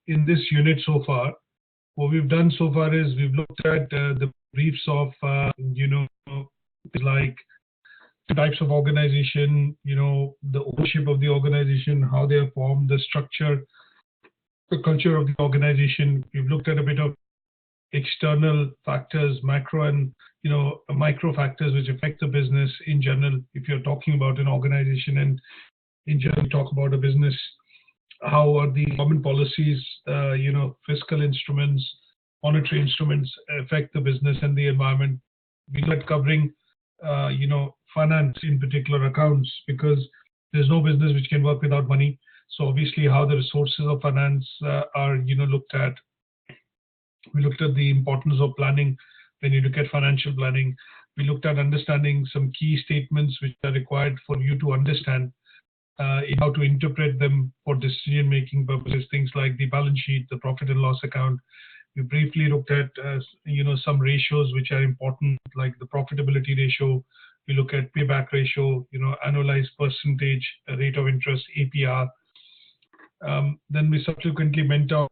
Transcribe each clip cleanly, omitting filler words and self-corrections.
in this unit so far, what we've done so far is we've looked at the briefs of, like types of organization, the ownership of the organization, how they are formed, the structure, the culture of the organization. We've looked at a bit of external factors, macro and micro factors which affect the business in general. If you're talking about an organization and in general talk about a business, how are the government policies, fiscal instruments, monetary instruments affect the business and the environment. We look at covering, finance, in particular accounts, because there's no business which can work without money. So obviously how the resources of finance are, looked at. We looked at the importance of planning when you look at financial planning. We looked at understanding some key statements which are required for you to understand how to interpret them for decision-making purposes, things like the balance sheet, the profit and loss account. We briefly looked at, some ratios which are important, like the profitability ratio. We look at payback ratio, annualized percentage rate of interest, APR. Then we subsequently went on,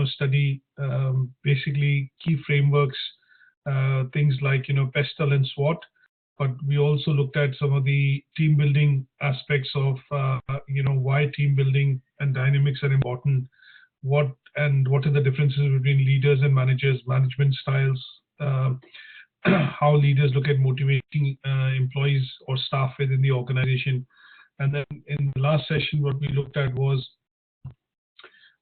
study basically key frameworks, things like, PESTEL and SWOT. But we also looked at some of the team building aspects of, why team building and dynamics are important. What are the differences between leaders and managers, management styles, how leaders look at motivating employees or staff within the organization. And then in the last session, what we looked at was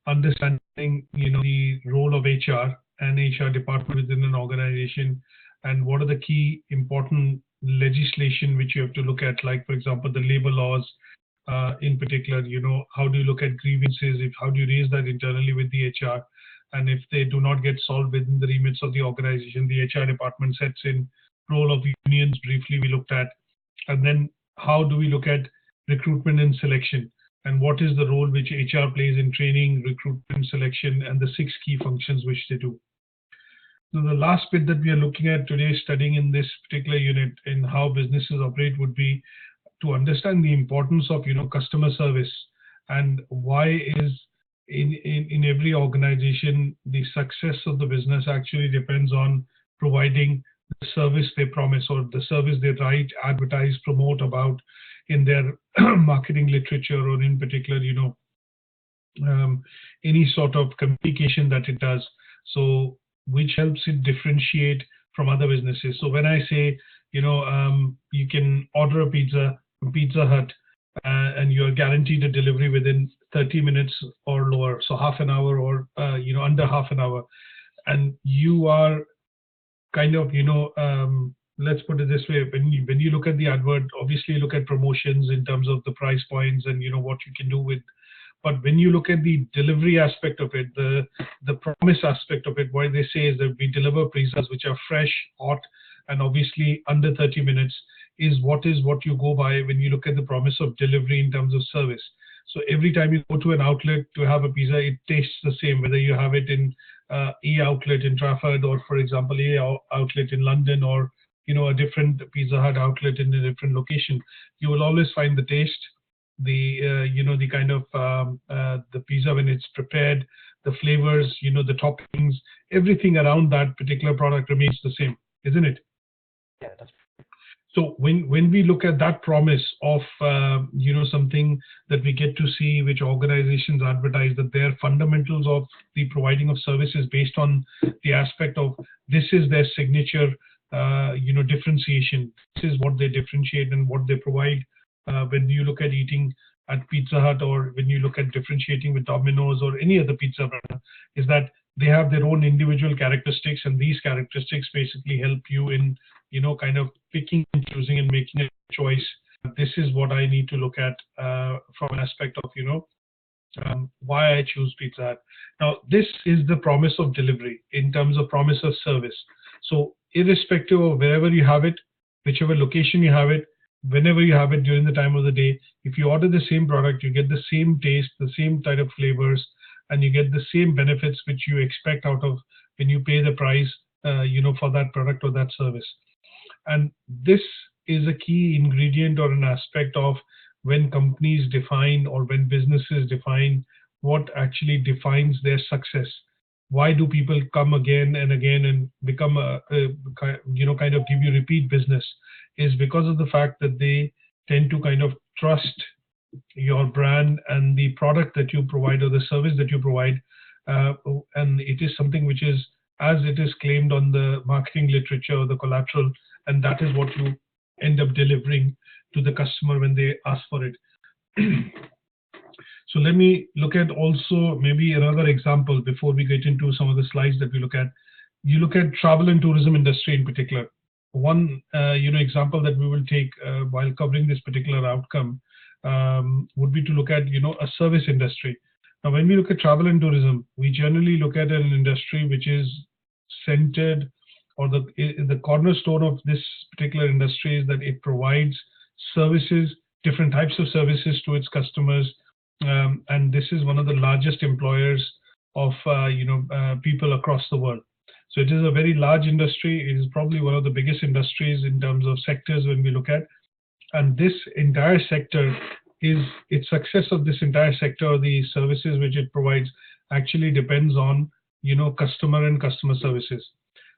understanding, the role of HR and HR department within an organization, and what are the key important legislation which you have to look at, like, for example, the labor laws, in particular, how do you look at grievances, how do you raise that internally with the HR, and if they do not get solved within the remits of the organization, the HR department sets in. Role of unions, briefly we looked at. And then how do we look at recruitment and selection, and what is the role which HR plays in training, recruitment, selection, and the 6 key functions which they do. So the last bit that we are looking at today, studying in this particular unit in how businesses operate, would be to understand the importance of, customer service, and why is in every organization the success of the business actually depends on providing the service they promise, or the service they write, advertise, promote about in their marketing literature, or in particular, any sort of communication that it does. So which helps it differentiate from other businesses. So when I say, you can order a pizza from Pizza Hut and you're guaranteed a delivery within 30 minutes or lower, so half an hour or, under half an hour. And you are kind of, let's put it this way, when you look at the advert, obviously you look at promotions in terms of the price points and, what you can do with. But when you look at the delivery aspect of it, the promise aspect of it, what they say is that we deliver pizzas which are fresh, hot, and obviously under 30 minutes is what you go by when you look at the promise of delivery in terms of service. So every time you go to an outlet to have a pizza, it tastes the same, whether you have it in E outlet in Trafford, or, for example, A outlet in London, or, a different Pizza Hut outlet in a different location. You will always find the taste, the kind of the pizza when it's prepared, the flavors, the toppings, everything around that particular product remains the same, isn't it? Yeah, that's. So when we look at that promise of something that we get to see which organizations advertise, that their fundamentals of the providing of services based on the aspect of this is their signature differentiation. This is what they differentiate and what they provide. When you look at eating at Pizza Hut, or when you look at differentiating with Domino's or any other pizza brand, is that they have their own individual characteristics, and these characteristics basically help you in, kind of picking and choosing and making a choice. This is what I need to look at from an aspect of, why I choose Pizza Hut. Now, this is the promise of delivery in terms of promise of service. So irrespective of wherever you have it, whichever location you have it, whenever you have it during the time of the day, if you order the same product, you get the same taste, the same type of flavors, and you get the same benefits which you expect out of when you pay the price, for that product or that service. And this is a key ingredient or an aspect of when companies define, or when businesses define what actually defines their success. Why do people come again and again and become kind of give you repeat business? Is because of the fact that they tend to kind of trust your brand and the product that you provide or the service that you provide, uh, and it is something which is as it is claimed on the marketing literature or the collateral, and that is what you end up delivering to the customer when they ask for it. So let me look at also maybe another example before we get into some of the slides that we look at. You look at travel and tourism industry in particular. One example that we will take while covering this particular outcome would be to look at a service industry. Now, when we look at travel and tourism, we generally look at an industry which is centered, or the cornerstone of this particular industry is that it provides services, different types of services to its customers, and this is one of the largest employers of people across the world. So it is a very large industry. It is probably one of the biggest industries in terms of sectors when we look at. And this entire sector is its success of this entire sector, the services which it provides, actually depends on customer and customer services.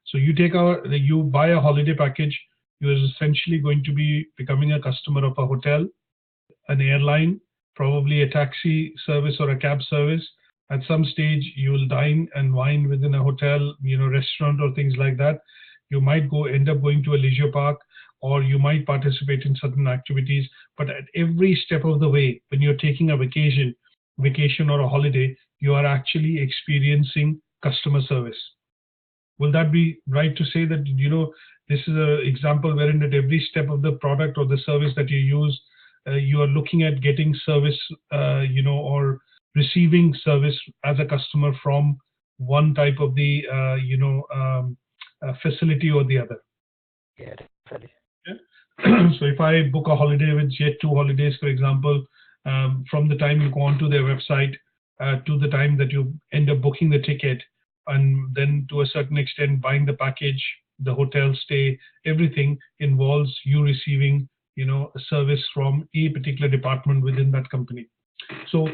So you buy a holiday package, you are essentially going to be becoming a customer of a hotel, an airline, probably a taxi service or a cab service. At some stage, you will dine and wine within a hotel, restaurant or things like that. You might end up going to a leisure park, or you might participate in certain activities. But at every step of the way, when you're taking a vacation or a holiday, you are actually experiencing customer service. Will that be right to say that, this is an example wherein at every step of the product or the service that you use, you are looking at getting service, or receiving service as a customer from one type of the, facility or the other. Yeah, definitely. Yeah. So if I book a holiday with Jet2 Holidays, for example, from the time you go onto their website to the time that you end up booking the ticket, and then to a certain extent buying the package, the hotel stay, everything involves you receiving a service from a particular department within that company. So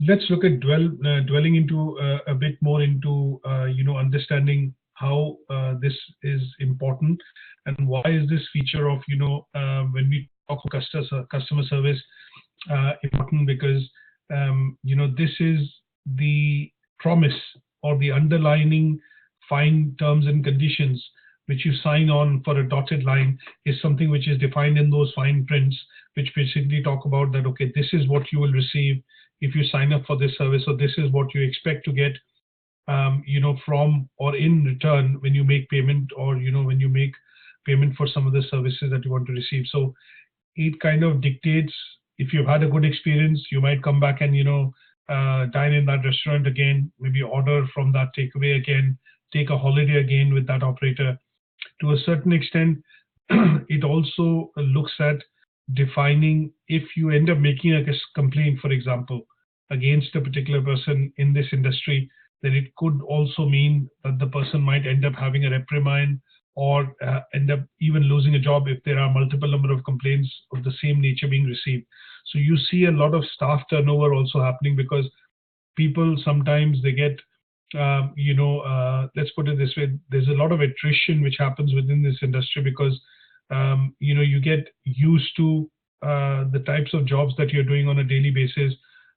let's look at dwelling into a bit more into understanding how this is important, and why is this feature of when we talk about customer service important, because this is the promise or the underlining fine terms and conditions which you sign on for a dotted line, is something which is defined in those fine prints, which basically talk about that, okay, this is what you will receive if you sign up for this service, or this is what you expect to get from or in return when you make payment, or when you make payment for some of the services that you want to receive. So it kind of dictates, if you've had a good experience, you might come back and dine in that restaurant again, maybe order from that takeaway again, take a holiday again with that operator. To a certain extent, it also looks at defining, if you end up making a complaint, for example, against a particular person in this industry, then it could also mean that the person might end up having a reprimand, or end up even losing a job if there are multiple number of complaints of the same nature being received. So you see a lot of staff turnover also happening, because people sometimes they get let's put it this way, there's a lot of attrition which happens within this industry, because you get used to the types of jobs that you're doing on a daily basis,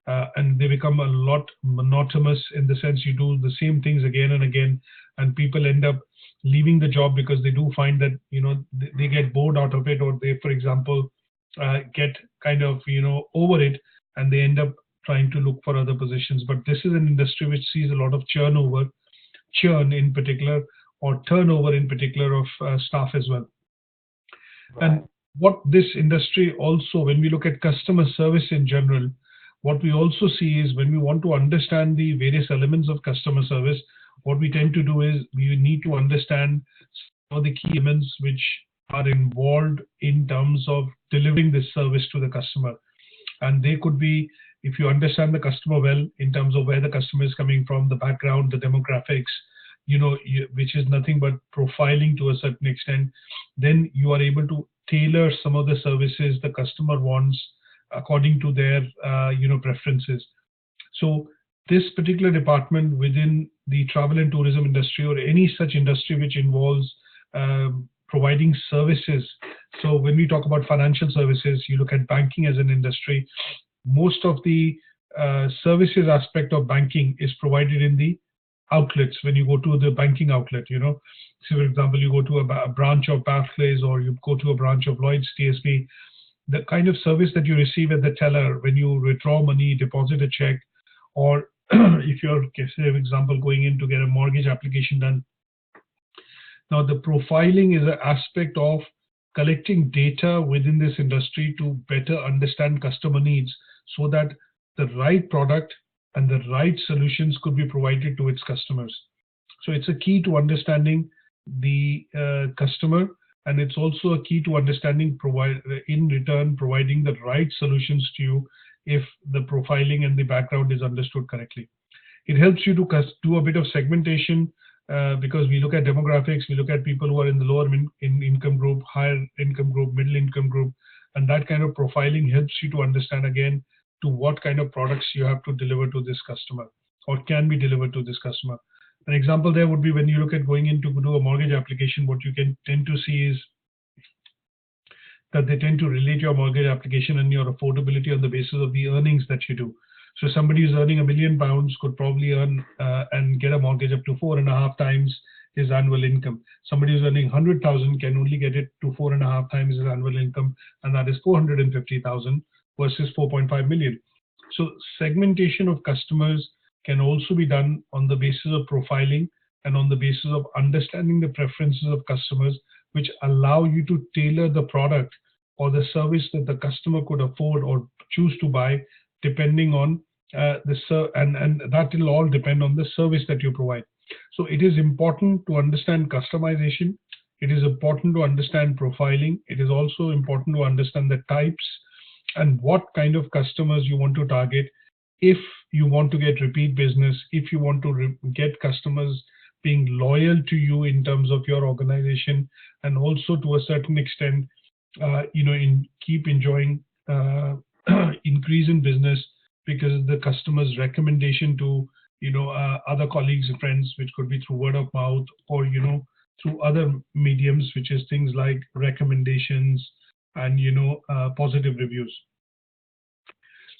and they become a lot monotonous, in the sense you do the same things again and again, and people end up leaving the job because they do find that they get bored out of it, or they, for example, get kind of over it, and they end up trying to look for other positions. But this is an industry which sees a lot of churn in particular, or turnover in particular of staff as well. Right. And what this industry also, when we look at customer service in general, what we also see is, when we want to understand the various elements of customer service, what we tend to do is we need to understand some of the key elements which are involved in terms of delivering this service to the customer. And they could be, if you understand the customer well, in terms of where the customer is coming from, the background, the demographics, which is nothing but profiling to a certain extent, then you are able to tailor some of the services the customer wants according to their preferences. So this particular department within the travel and tourism industry, or any such industry which involves providing services. So when we talk about financial services, you look at banking as an industry. Most of the services aspect of banking is provided in the outlets. When you go to the banking outlet, so for example, you go to a branch of Barclays, or you go to a branch of Lloyds TSB, the kind of service that you receive at the teller when you withdraw money, deposit a check, or if you're, say, for example, going in to get a mortgage application done. Now, the profiling is an aspect of collecting data within this industry to better understand customer needs, so that the right product and the right solutions could be provided to its customers. So it's a key to understanding the customer, and it's also a key to understanding in return providing the right solutions to you if the profiling and the background is understood correctly. It helps you to do a bit of segmentation because we look at demographics, we look at people who are in the lower income group, higher income group, middle income group, and that kind of profiling helps you to understand again to what kind of products you have to deliver to this customer or can be delivered to this customer. An example there would be when you look at going in to do a mortgage application, what you can tend to see is that they tend to relate your mortgage application and your affordability on the basis of the earnings that you do. So somebody who's earning £1 million could probably earn and get a mortgage up to 4.5 times his annual income. Somebody who's earning 100,000 can only get it to 4.5 times his annual income, and that is 450,000 versus 4.5 million. So segmentation of customers can also be done on the basis of profiling and on the basis of understanding the preferences of customers, which allow you to tailor the product or the service that the customer could afford or choose to buy, depending on and that will all depend on the service that you provide. So it is important to understand customization. It is important to understand profiling. It is also important to understand the types and what kind of customers you want to target. If you want to get repeat business, if you want to get customers being loyal to you in terms of your organization, and also to a certain extent, keep enjoying increase in business because the customer's recommendation to other colleagues and friends, which could be through word of mouth or through other mediums, which is things like recommendations and positive reviews.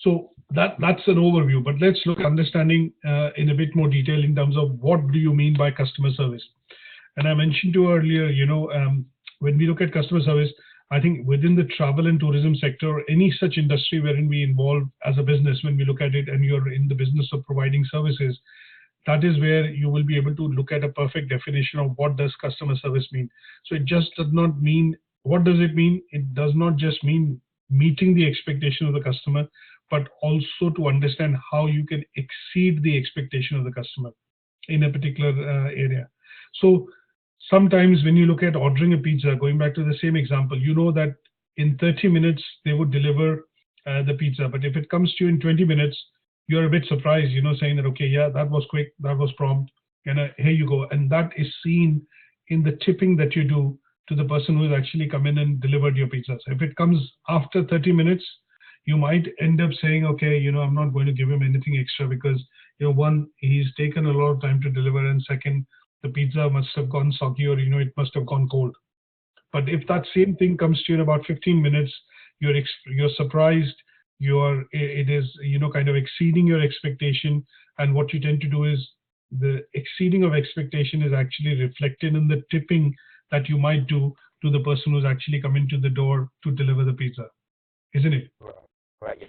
So that's an overview, but let's look at understanding in a bit more detail in terms of what do you mean by customer service. And I mentioned to you earlier, when we look at customer service, I think within the travel and tourism sector, or any such industry wherein we involve as a business, when we look at it and you're in the business of providing services, that is where you will be able to look at a perfect definition of what does customer service mean. So it just does not mean, what does it mean? It does not just mean meeting the expectation of the customer, but also to understand how you can exceed the expectation of the customer in a particular area. So sometimes when you look at ordering a pizza, going back to the same example, you know that in 30 minutes they would deliver the pizza. But if it comes to you in 20 minutes, you're a bit surprised, saying that, okay, yeah, that was quick, that was prompt, and here you go. And that is seen in the tipping that you do to the person who has actually come in and delivered your pizza. So if it comes after 30 minutes, you might end up saying, okay, I'm not going to give him anything extra because, one, he's taken a lot of time to deliver, and second, the pizza must have gone soggy or, it must have gone cold. But if that same thing comes to you in about 15 minutes, you're surprised, it is, kind of exceeding your expectation. And what you tend to do is the exceeding of expectation is actually reflected in the tipping that you might do to the person who's actually come into the door to deliver the pizza, isn't it? Right.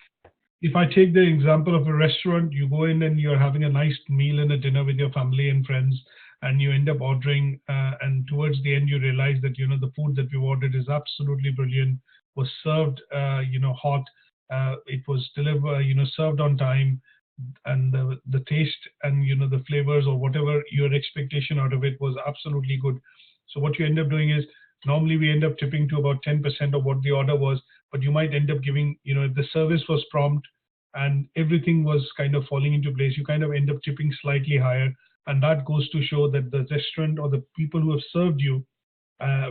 If I take the example of a restaurant, you go in and you're having a nice meal and a dinner with your family and friends, and you end up ordering, and towards the end you realize that the food that you ordered is absolutely brilliant, was served hot, it was delivered, served on time, and the taste and the flavors or whatever your expectation out of it was absolutely good. So what you end up doing is, normally we end up tipping to about 10% of what the order was, but you might end up giving, if the service was prompt and everything was kind of falling into place, you kind of end up tipping slightly higher. And that goes to show that the restaurant or the people who have served you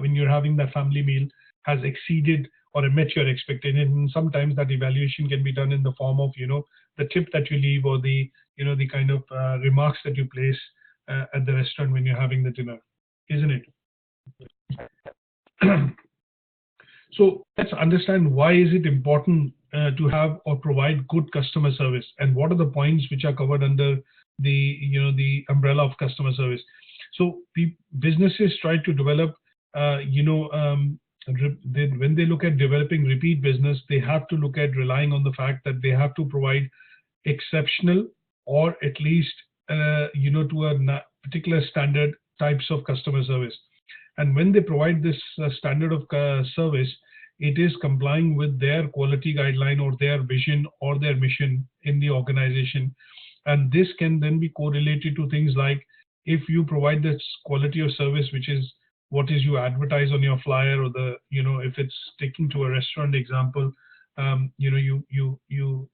when you're having that family meal has exceeded or met your expectation. And sometimes that evaluation can be done in the form of, the tip that you leave, or the, the kind of remarks that you place at the restaurant when you're having the dinner, isn't it? So let's understand, why is it important to have or provide good customer service, and what are the points which are covered under the, the umbrella of customer service. So businesses try to develop, when they look at developing repeat business, they have to look at relying on the fact that they have to provide exceptional, or at least, to a particular standard types of customer service. And when they provide this standard of service, it is complying with their quality guideline, or their vision, or their mission in the organization. And this can then be correlated to things like, if you provide this quality of service, which is what is you advertise on your flyer, or the, if it's taking to a restaurant example, you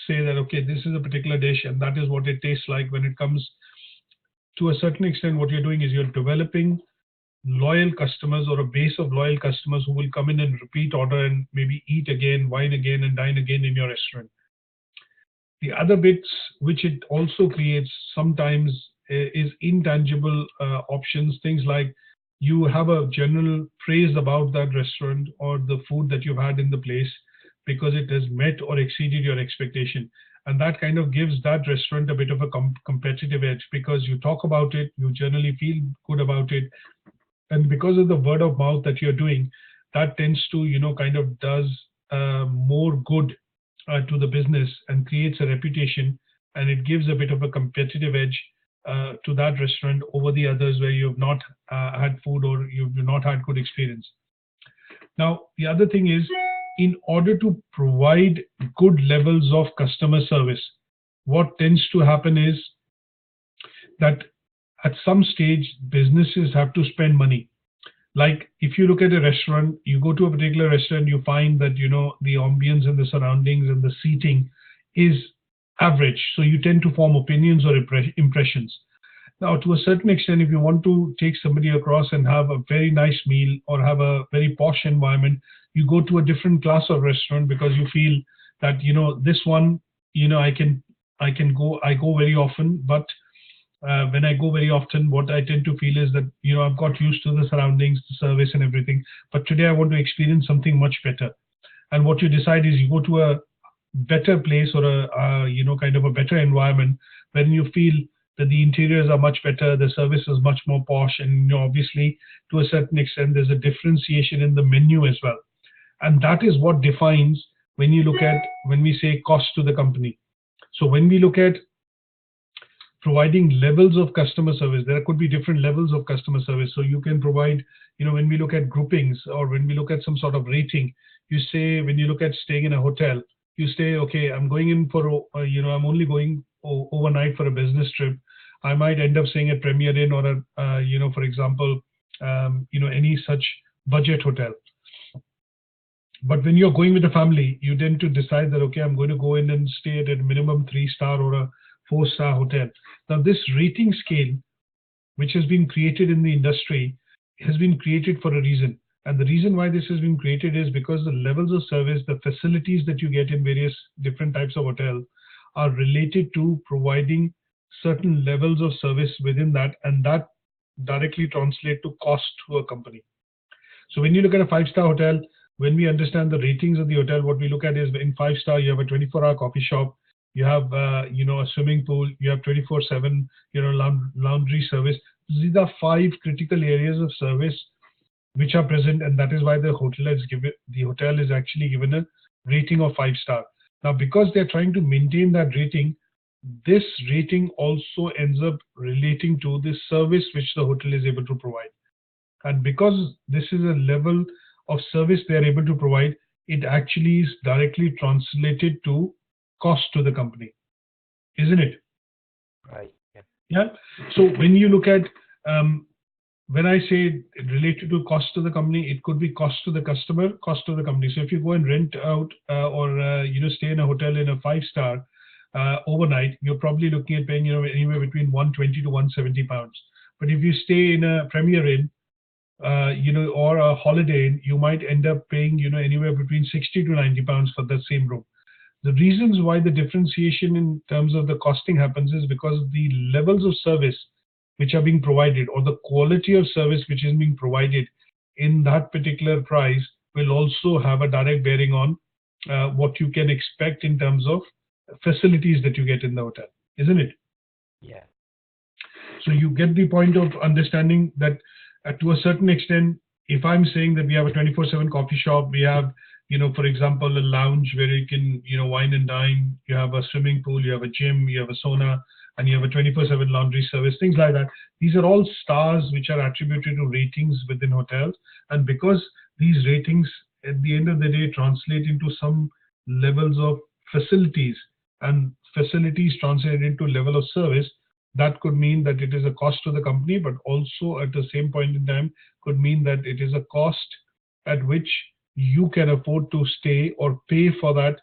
say that, okay, this is a particular dish and that is what it tastes like. When it comes to a certain extent, what you're doing is you're developing loyal customers, or a base of loyal customers who will come in and repeat order, and maybe eat again, wine again, and dine again in your restaurant. The other bits which it also creates sometimes is intangible options, things like you have a general praise about that restaurant or the food that you've had in the place, because it has met or exceeded your expectation. And that kind of gives that restaurant a bit of a competitive edge, because you talk about it, you generally feel good about it. And because of the word of mouth that you're doing, that tends to, kind of does more good to the business and creates a reputation, and it gives a bit of a competitive edge to that restaurant over the others where you've not had food, or you've not had good experience. Now, the other thing is, in order to provide good levels of customer service, what tends to happen is that at some stage, businesses have to spend money. Like if you look at a restaurant, you go to a particular restaurant, you find that, the ambience and the surroundings and the seating is average. So you tend to form opinions or impressions. Now, to a certain extent, if you want to take somebody across and have a very nice meal, or have a very posh environment, you go to a different class of restaurant, because you feel that, this one, I go very often, but when I go very often, what I tend to feel is that, I've got used to the surroundings, the service and everything, but today I want to experience something much better. And what you decide is you go to a better place, or a kind of a better environment, when you feel that the interiors are much better, the service is much more posh, and obviously to a certain extent there's a differentiation in the menu as well. And that is what defines, when we say cost to the company. So when we look at providing levels of customer service, there could be different levels of customer service. So you can provide, when we look at groupings, or when we look at some sort of rating, you say, when you look at staying in a hotel, you say, okay, I'm going in for, I'm only going overnight for a business trip. I might end up staying at Premier Inn, or for example, any such budget hotel. But when you're going with a family, you tend to decide that, okay, I'm going to go in and stay at a minimum 3-star or a 4-star hotel. Now, this rating scale, which has been created in the industry, has been created for a reason. And the reason why this has been created is because the levels of service, the facilities that you get in various different types of hotel are related to providing certain levels of service within that, and that directly translate to cost to a company. So when you look at a 5-star hotel, when we understand the ratings of the hotel, what we look at is, in 5-star, you have a 24-hour coffee shop, you have, a swimming pool, you have 24/7, laundry service. These are 5 critical areas of service which are present, and that is why the hotel is actually given a rating of 5-star. Now, because they're trying to maintain that rating, this rating also ends up relating to the service which the hotel is able to provide. And because this is a level of service they are able to provide, it actually is directly translated to cost to the company, isn't it? Right. Yeah. Yeah. So when you look at, when I say related to cost to the company, it could be cost to the customer, cost to the company. So if you go and rent out or stay in a hotel in a 5-star overnight, you're probably looking at paying anywhere between 120 to 170 pounds. But if you stay in a Premier Inn, or a Holiday Inn, you might end up paying, anywhere between 60 to 90 pounds for the same room. The reasons why the differentiation in terms of the costing happens is because the levels of service which are being provided, or the quality of service which is being provided in that particular price, will also have a direct bearing on what you can expect in terms of facilities that you get in the hotel, isn't it? Yeah. So you get the point of understanding that to a certain extent, if I'm saying that we have a 24/7 coffee shop, we have, for example, a lounge where you can, wine and dine, you have a swimming pool, you have a gym, you have a sauna, and you have a 24/7 laundry service, things like that. These are all stars which are attributed to ratings within hotels. And because these ratings at the end of the day translate into some levels of facilities, and facilities translate into level of service, that could mean that it is a cost to the company, but also at the same point in time could mean that it is a cost at which you can afford to stay or pay for that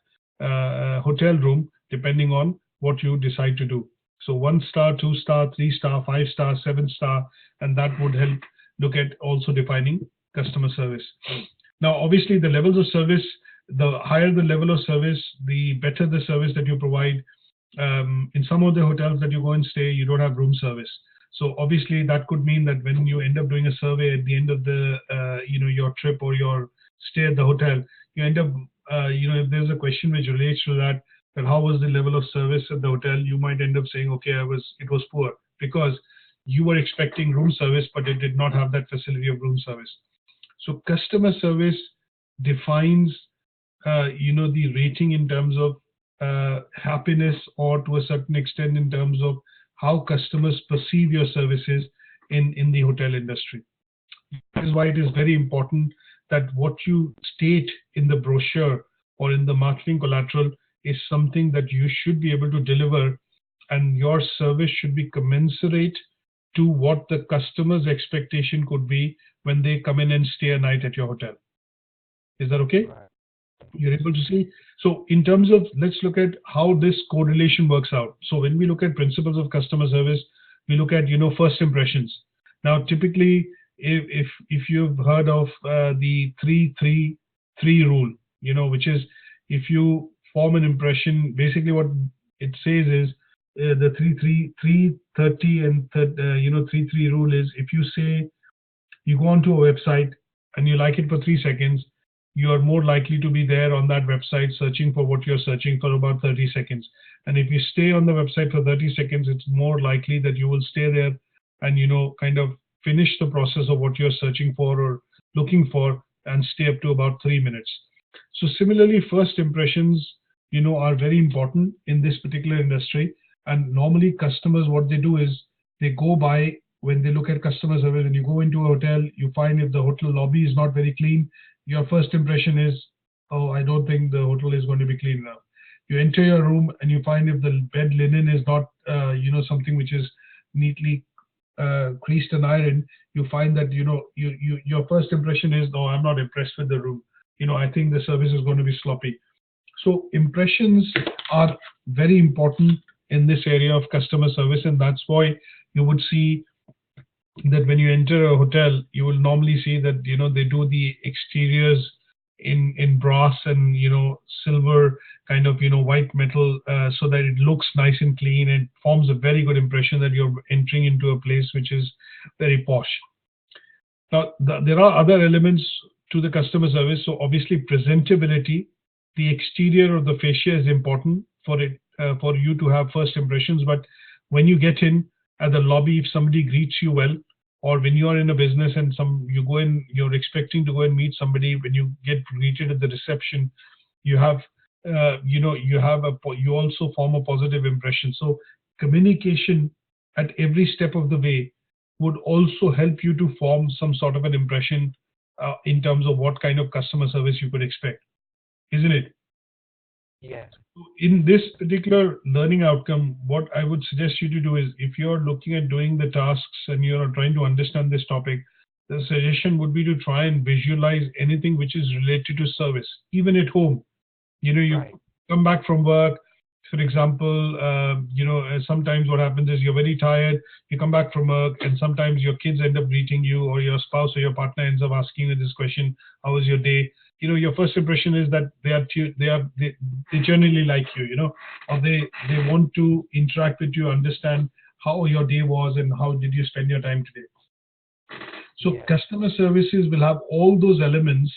hotel room, depending on what you decide to do. So 1 star, 2 star, 3 star, 5 star, 7 star, and that would help look at also defining customer service. Now, obviously, the levels of service, the higher the level of service, the better the service that you provide. In some of the hotels that you go and stay, you don't have room service. So obviously that could mean that when you end up doing a survey at the end of the your trip or your stay at the hotel, you end up if there's a question which relates to that how was the level of service at the hotel, you might end up saying, okay, it was poor, because you were expecting room service, but it did not have that facility of room service. So customer service defines the rating in terms of happiness, or to a certain extent in terms of how customers perceive your services in the hotel industry. That is why it is very important that what you state in the brochure or in the marketing collateral is something that you should be able to deliver, and your service should be commensurate to what the customer's expectation could be when they come in and stay a night at your hotel. Is that okay? Right. You're able to see. So in terms of, let's look at how this correlation works out. So when we look at principles of customer service, we look at first impressions. Now typically, if you've heard of the 3-3-3 rule, which is, if you form an impression, basically what it says is the 3-3-3-30 and 3-3 rule is, if you say you go onto a website and you like it for 3 seconds, you are more likely to be there on that website searching for what you're searching for about 30 seconds. And if you stay on the website for 30 seconds, it's more likely that you will stay there and, kind of finish the process of what you're searching for or looking for, and stay up to about 3 minutes. So similarly, first impressions, are very important in this particular industry. And normally customers, what they do is they go by, when they look at customer service, when you go into a hotel, you find if the hotel lobby is not very clean, your first impression is, oh, I don't think the hotel is going to be clean enough. You enter your room and you find if the bed linen is not, something which is neatly creased and ironed, you find that, your first impression is, no, I'm not impressed with the room. I think the service is going to be sloppy. So impressions are very important in this area of customer service, and that's why you would see that when you enter a hotel, you will normally see that they do the exteriors in brass and silver, kind of white metal, so that it looks nice and clean. It forms a very good impression that you're entering into a place which is very posh. Now there are other elements to the customer service. So obviously presentability, the exterior of the fascia is important for it, for you to have first impressions. But when you get in at the lobby, if somebody greets you well, or when you are in a business and you go in, you're expecting to go and meet somebody, when you get greeted at the reception, you have you also form a positive impression. So communication at every step of the way would also help you to form some sort of an impression in terms of what kind of customer service you could expect, isn't it? Yeah. In this particular learning outcome, what I would suggest you to do is, if you're looking at doing the tasks and you're trying to understand this topic, the suggestion would be to try and visualize anything which is related to service, even at home. You Right. come back from work, For example, sometimes what happens is you're very tired, you come back from work, and sometimes your kids end up greeting you, or your spouse or your partner ends up asking you this question, how was your day? Your first impression is that they generally like you, or they want to interact with you, understand how your day was and how did you spend your time today. So customer services will have all those elements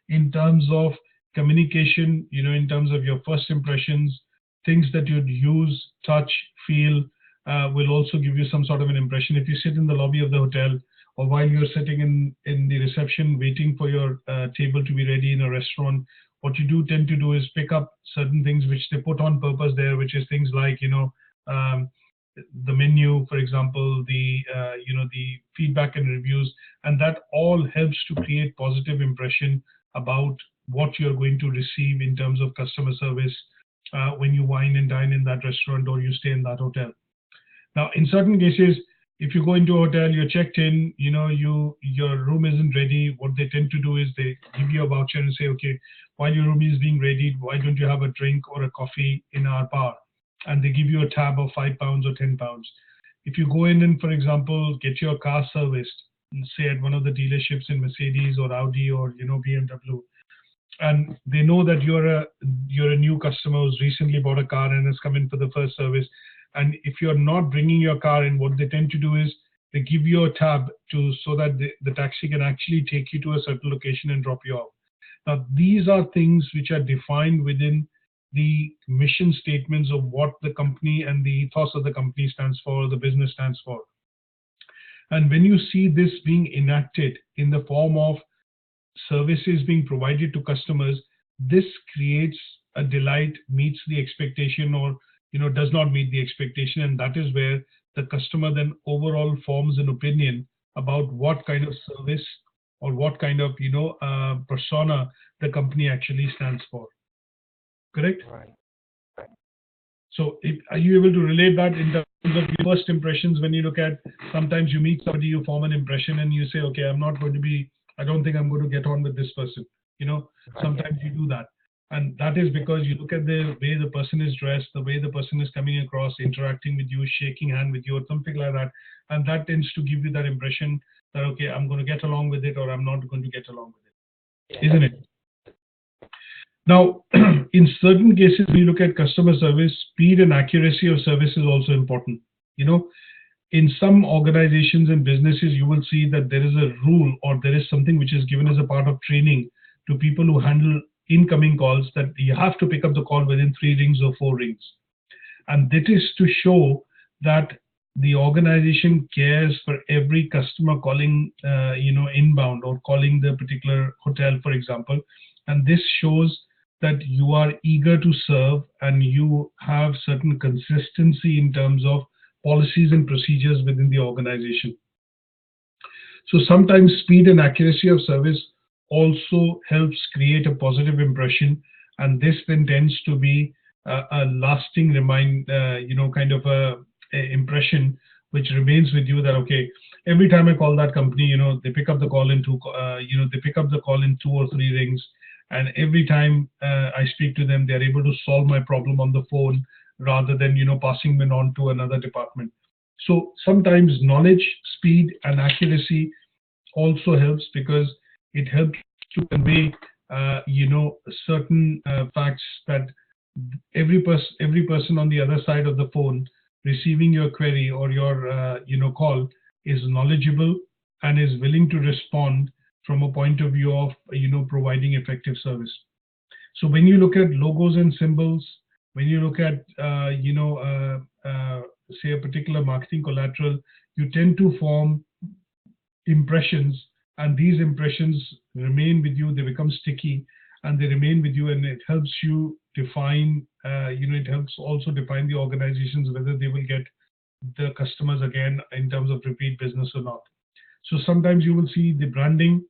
in terms of communication, in terms of your first impressions, things that you'd use, touch, feel, will also give you some sort of an impression. If you sit in the lobby of the hotel, or while you're sitting in the reception waiting for your table to be ready in a restaurant, what you do tend to do is pick up certain things which they put on purpose there, which is things like, the menu, for example, the feedback and reviews, and that all helps to create positive impression about what you're going to receive in terms of customer service when you wine and dine in that restaurant or you stay in that hotel. Now, in certain cases, if you go into a hotel, you're checked in, your room isn't ready, what they tend to do is they give you a voucher and say, okay, while your room is being readied, why don't you have a drink or a coffee in our bar? And they give you a tab of £5 or £10. If you go in and, for example, get your car serviced, say at one of the dealerships in Mercedes or Audi or BMW, and they know that you're a new customer who's recently bought a car and has come in for the first service, and if you're not bringing your car in, what they tend to do is they give you a tab so that the taxi can actually take you to a certain location and drop you off. Now, these are things which are defined within the mission statements of what the company and the ethos of the company stands for, or the business stands for. And when you see this being enacted in the form of services being provided to customers, this creates a delight, meets the expectation, or does not meet the expectation, and that is where the customer then overall forms an opinion about what kind of service or what kind of persona the company actually stands for. Correct? Right. So are you able to relate that in terms of your first impressions? When you look at, sometimes you meet somebody, you form an impression and you say, okay, I don't think I'm going to get on with this person. Sometimes you do that. And that is because you look at the way the person is dressed, the way the person is coming across, interacting with you, shaking hand with you, or something like that. And that tends to give you that impression that, okay, I'm going to get along with it, or I'm not going to get along with it. Isn't it? Now, in certain cases, we look at customer service, speed and accuracy of service is also important. In some organizations and businesses, you will see that there is a rule, or there is something which is given as a part of training to people who handle incoming calls, that you have to pick up the call within 3 rings or 4 rings. And that is to show that the organization cares for every customer calling, inbound, or calling the particular hotel, for example. And this shows that you are eager to serve and you have certain consistency in terms of policies and procedures within the organization. So sometimes speed and accuracy of service also helps create a positive impression, and this then tends to be a lasting kind of a impression which remains with you, that okay, every time I call that company, they pick up the call in 2 or 3 rings, and every time I speak to them, they're able to solve my problem on the phone rather than passing me on to another department. So sometimes knowledge, speed and accuracy also helps, because it helps to convey certain facts, that every person on the other side of the phone receiving your query or your call is knowledgeable and is willing to respond from a point of view of providing effective service. So when you look at logos and symbols, when you look at say a particular marketing collateral, you tend to form impressions, and these impressions remain with you. They become sticky and they remain with you, and it helps you define it helps also define the organizations whether they will get the customers again in terms of repeat business or not. So sometimes you will see the branding,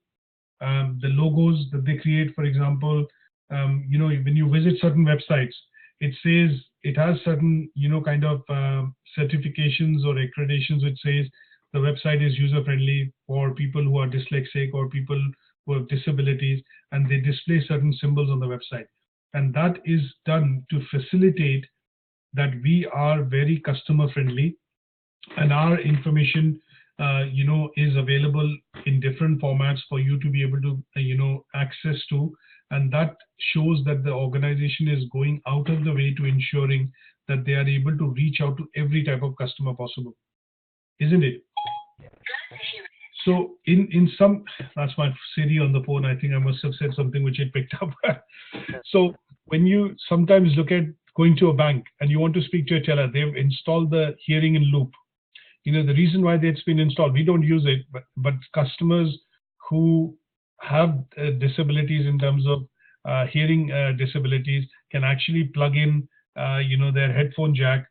the logos that they create. For example, when you visit certain websites, it says it has certain kind of certifications or accreditations which says the website is user friendly for people who are dyslexic or people who have disabilities, and they display certain symbols on the website, and that is done to facilitate that we are very customer friendly, and our information is available in different formats for you to be able to access to, and that shows that the organization is going out of the way to ensuring that they are able to reach out to every type of customer possible, isn't it? So in some, that's my Siri on the phone. I think I must have said something which it picked up. So when you sometimes look at going to a bank and you want to speak to a teller, they've installed the hearing in loop. The reason why it's been installed, we don't use it, but customers who have disabilities in terms of hearing disabilities can actually plug in their headphone jack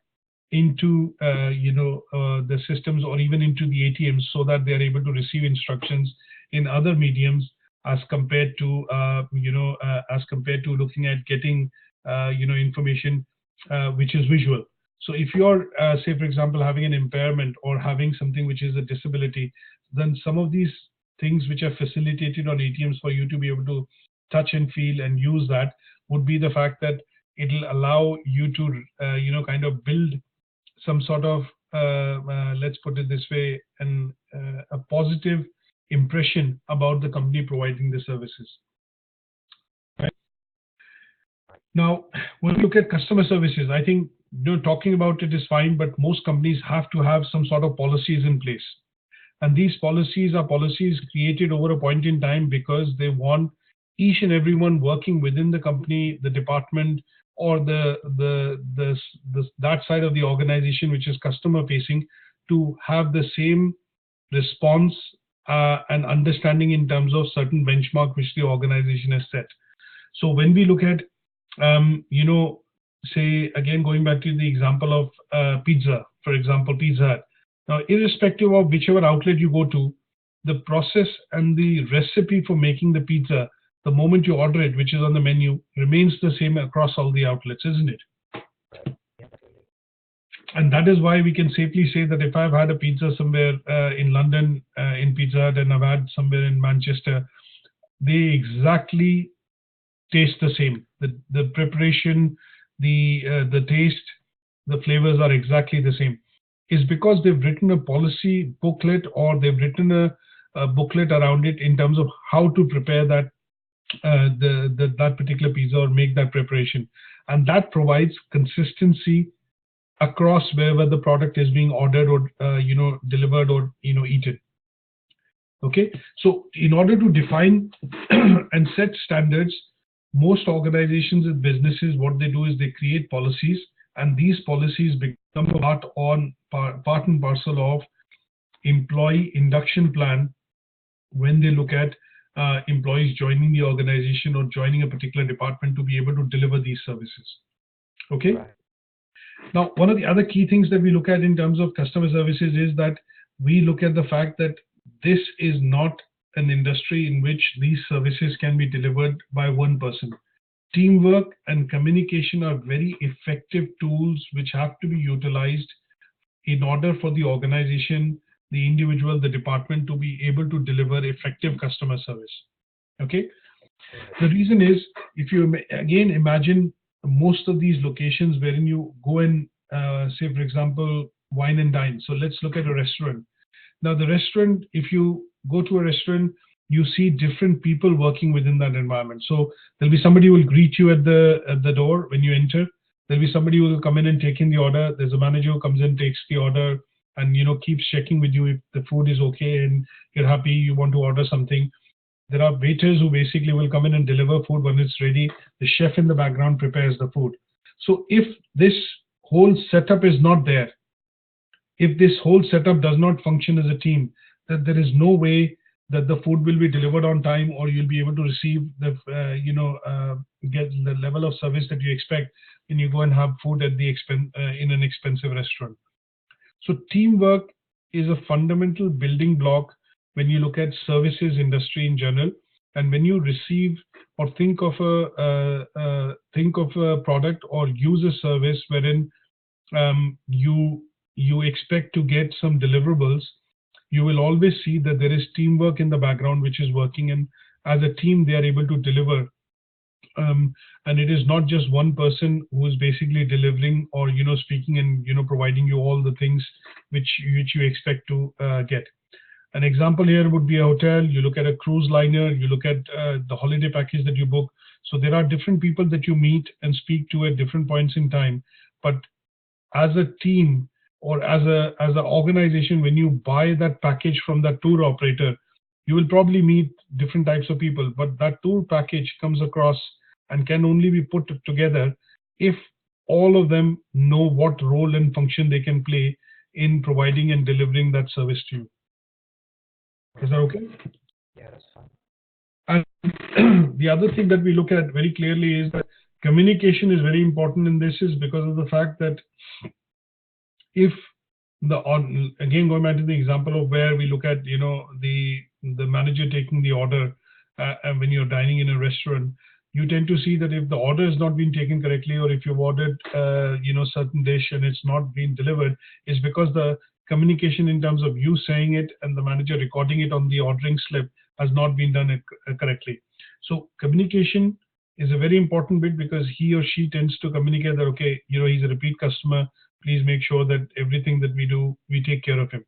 into the systems, or even into the ATMs, so that they are able to receive instructions in other mediums as compared to looking at getting information which is visual. So if you're say for example having an impairment or having something which is a disability, then some of these things which are facilitated on ATMs for you to be able to touch and feel and use that would be the fact that it'll allow you to kind of build some sort of let's put it this way, a positive impression about the company providing the services. Right. Now, when we look at customer services, I think talking about it is fine, but most companies have to have some sort of policies in place. And these policies are policies created over a point in time because they want each and everyone working within the company, the department, or that side of the organization which is customer facing, to have the same response and understanding in terms of certain benchmark which the organization has set. So when we look at say again, going back to the example of pizza, for example, Pizza Hut. Now, irrespective of whichever outlet you go to, the process and the recipe for making the pizza, the moment you order it, which is on the menu, remains the same across all the outlets, isn't it? And that is why we can safely say that if I've had a pizza somewhere in London in Pizza Hut, and I've had somewhere in Manchester, they exactly taste the same. The preparation, the taste, the flavors are exactly the same. Is because they've written a policy booklet, or they've written a booklet around it in terms of how to prepare that that particular pizza or make that preparation, and that provides consistency across wherever the product is being ordered or delivered or eaten. Okay, so in order to define and set standards, most organizations and businesses, what they do is they create policies, and these policies become part and parcel of employee induction plan when they look at employees joining the organization or joining a particular department to be able to deliver these services. Okay. Right. Now, one of the other key things that we look at in terms of customer services is that we look at the fact that this is not an industry in which these services can be delivered by one person. Teamwork and communication are very effective tools which have to be utilized in order for the organization, the individual, the department to be able to deliver effective customer service. Okay. The reason is, if you again imagine most of these locations wherein you go and say, for example, wine and dine. So let's look at a restaurant. Now, the restaurant, if you go to a restaurant, you see different people working within that environment. So there'll be somebody who will greet you at the door when you enter. There'll be somebody who will come in and take in the order. There's a manager who comes in, takes the order, and keeps checking with you if the food is okay and you're happy, you want to order something. There are waiters who basically will come in and deliver food when it's ready. The chef in the background prepares the food. So if this whole setup is not there, if this whole setup does not function as a team, that there is no way that the food will be delivered on time, or you'll be able to receive the get the level of service that you expect when you go and have food at the in an expensive restaurant. So teamwork is a fundamental building block when you look at services industry in general, and when you receive or think of a product or use a service wherein you expect to get some deliverables, you will always see that there is teamwork in the background which is working, and as a team they are able to deliver and it is not just one person who is basically delivering or speaking and providing you all the things which you expect to get. An example here would be a hotel. You look at a cruise liner, you look at the holiday package that you book. So there are different people that you meet and speak to at different points in time. But as a team or as an organization, when you buy that package from that tour operator, you will probably meet different types of people. But that tour package comes across and can only be put together if all of them know what role and function they can play in providing and delivering that service to you. Is that okay? Yeah, that's fine. And the other thing that we look at very clearly is that communication is very important in this, is because of the fact that if again going back to the example of where we look at the manager taking the order, and when you're dining in a restaurant, you tend to see that if the order has not been taken correctly, or if you've ordered certain dish and it's not been delivered, is because the communication in terms of you saying it and the manager recording it on the ordering slip has not been done correctly. So communication is a very important bit, because he or she tends to communicate that, okay, he's a repeat customer, please make sure that everything that we do, we take care of him.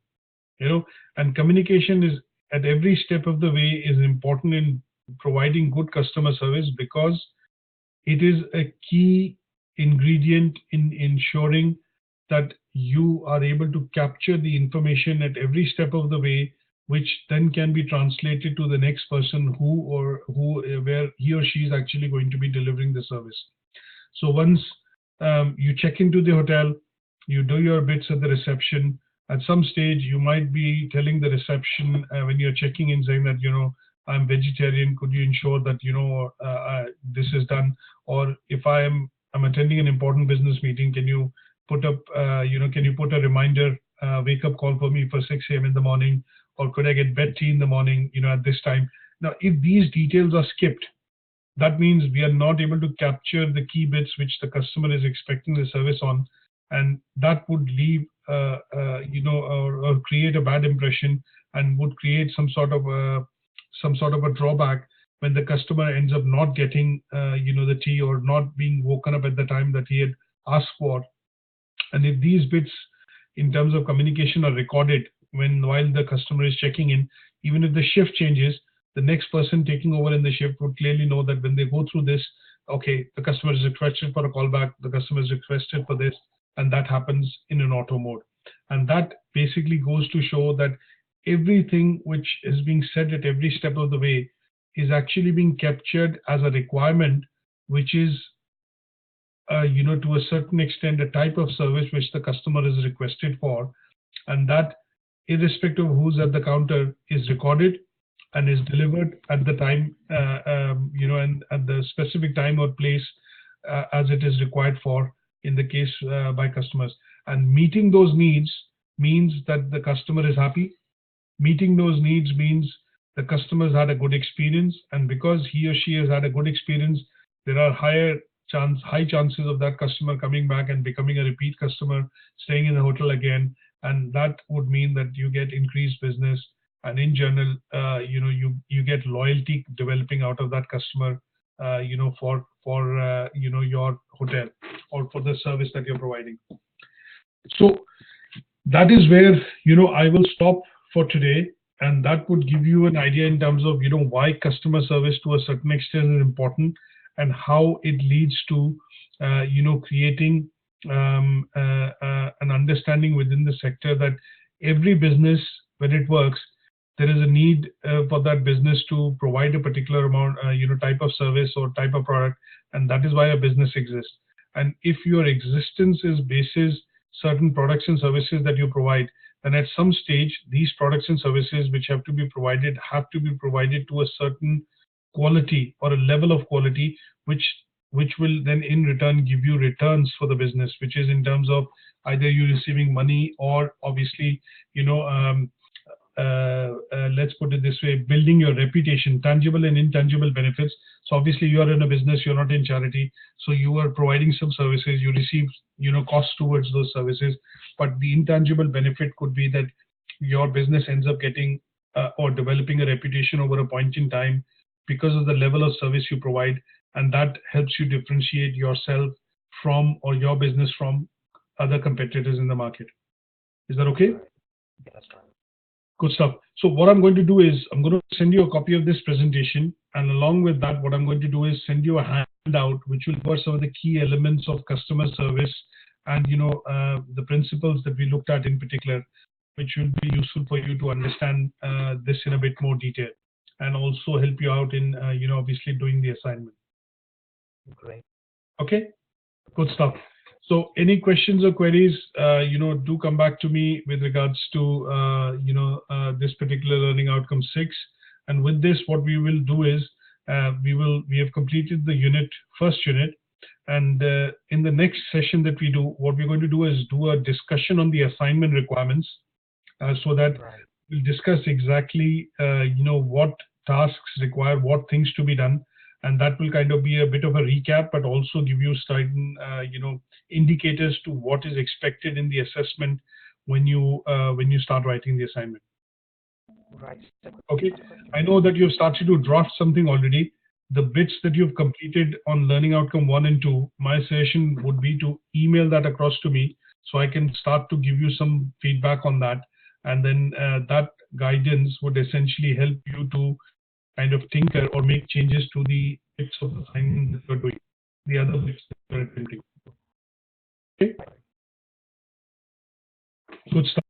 And communication is at every step of the way is important in providing good customer service, because it is a key ingredient in ensuring that you are able to capture the information at every step of the way, which then can be translated to the next person where he or she is actually going to be delivering the service. So once you check into the hotel, you do your bits at the reception. At some stage, you might be telling the reception when you're checking in, saying that, I'm vegetarian, could you ensure that, this is done? Or if I'm attending an important business meeting, can you put up, can you put a reminder, wake up call for me for 6 a.m. in the morning, or could I get bed tea in the morning, at this time? Now, if these details are skipped, that means we are not able to capture the key bits which the customer is expecting the service on, and that would leave, or create a bad impression, and would create some sort of a drawback when the customer ends up not getting, the tea, or not being woken up at the time that he had asked for. And if these bits in terms of communication are recorded while the customer is checking in, even if the shift changes, the next person taking over in the shift would clearly know that when they go through this, okay, the customer is requested for a callback, the customer is requested for this, and that happens in an auto mode. And that basically goes to show that everything which is being said at every step of the way is actually being captured as a requirement, which is, to a certain extent, a type of service which the customer is requested for, and that, irrespective of who's at the counter, is recorded and is delivered at the time, and at the specific time or place as it is required for, in the case by customers. And meeting those needs means that the customer is happy. Meeting those needs means the customer has had a good experience, and because he or she has had a good experience, there are high chances of that customer coming back and becoming a repeat customer, staying in the hotel again, and that would mean that you get increased business, and in general, you get loyalty developing out of that customer, for your hotel or for the service that you're providing. So that is where I will stop for today, and that would give you an idea in terms of why customer service to a certain extent is important, and how it leads to creating an understanding within the sector that every business, when it works, there is a need for that business to provide a particular amount, type of service or type of product, and that is why a business exists. And if your existence is basis certain products and services that you provide, then at some stage, these products and services which have to be provided to a certain quality or a level of quality, which will then in return give you returns for the business, which is in terms of either you receiving money, or obviously, let's put it this way, building your reputation, tangible and intangible benefits. So obviously you are in a business, you're not in charity, so you are providing some services, you receive costs towards those services, but the intangible benefit could be that your business ends up getting or developing a reputation over a point in time because of the level of service you provide, and that helps you differentiate yourself from, or your business from, other competitors in the market. Is that okay? Right. Yeah, that's right. Good stuff. So what I'm going to do is I'm going to send you a copy of this presentation, and along with that, what I'm going to do is send you a handout which will cover some of the key elements of customer service and the principles that we looked at in particular, which will be useful for you to understand this in a bit more detail, and also help you out in obviously doing the assignment. Great. Okay, good stuff. So any questions or queries, do come back to me with regards to, this particular learning outcome 6. And with this, what we will do is we have completed the first unit. And in the next session that we do, what we're going to do is do a discussion on the assignment requirements, so that Right. we'll discuss exactly, what tasks require what things to be done. And that will kind of be a bit of a recap, but also give you certain, indicators to what is expected in the assessment when you start writing the assignment. Right. Okay. I know that you've started to draft something already. The bits that you've completed on learning outcome 1 and 2, my suggestion would be to email that across to me so I can start to give you some feedback on that. And then that guidance would essentially help you to kind of tinker or make changes to the bits of assignment that you're doing, the other bits that you're attempting. Okay. Good stuff.